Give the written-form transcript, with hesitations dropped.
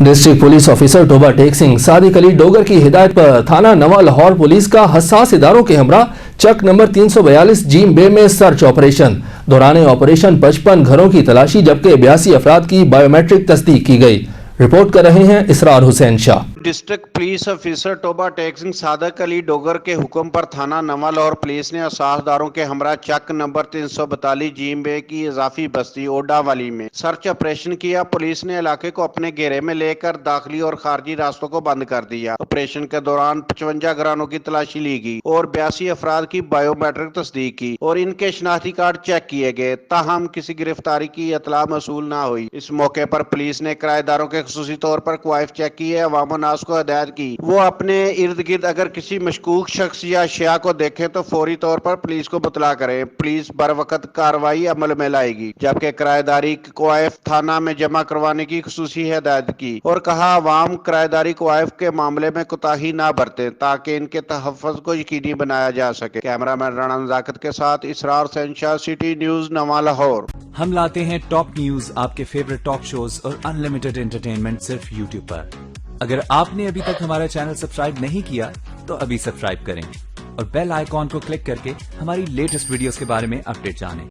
District police officer Toba Tek Singh Sadiq Ali Dogar की हिदायत पर थाना नवा लाहौर पुलिस का हसास इदारों के हमरा चक नंबर 342 जीम बे में सर्च ऑपरेशन। दौरान ऑपरेशन 55 घरों की तलाशी जबकि 82 अफराद की बायोमेट्रिक तस्दीक की गई। रिपोर्ट कर रहे हैं Israr Hussain Shah. District police officer Toba Tek Singh Sadiq Ali Dogar के हुक्म पर थाना नवा लाहौर पुलिस ने असासदारों के हमरा चक नंबर 342 जीम बे की इजाफी बस्ती ओडा वाली में सर्च ऑपरेशन किया। पुलिस ने इलाके को अपने घेरे में लेकर दाखिली और खारजी रास्तों को बंद कर दिया। ऑपरेशन के दौरान 55 घरानों की तलाशी ली गई और 82 अफराद की बायोमेट्रिक तस्दीक की और इनके शनाख्ती कार्ड चेक किए गए। ताहम किसी गिरफ्तारी की इतला मसूल न हुई। इस मौके पर पुलिस ने किराएदारों के खुसूसी तौर पर क्वाइफ चेक किए। अवाम को हिदायत की वो अपने इर्द गिर्द अगर किसी मशकूक शख्स या अशिया को देखे तो फौरी तौर पर पुलिस को मुतला करें। पुलिस बर वक्त कार्रवाई अमल में लाएगी। जबकि किराएदारी क्वाइफ थाना में जमा करवाने की खुसूसी हिदायत की और कहा अवाम किराएदारी क्वाइफ के मामले में कोताही ना बरते ताकि इनके तहफ़्फ़ुज़ को यकीनी बनाया जा सके। कैमरामैन राणा नज़ाकत के साथ इसरार हुसैन शाह, सिटी न्यूज़ नवा लाहौर। हम लाते हैं टॉप न्यूज, आपके फेवरेट टॉक शोज और अनलिमिटेड एंटरटेनमेंट सिर्फ यूट्यूब पर। अगर आपने अभी तक हमारा चैनल सब्सक्राइब नहीं किया तो अभी सब्सक्राइब करें और बेल आइकॉन को क्लिक करके हमारी लेटेस्ट वीडियोस के बारे में अपडेट जानें।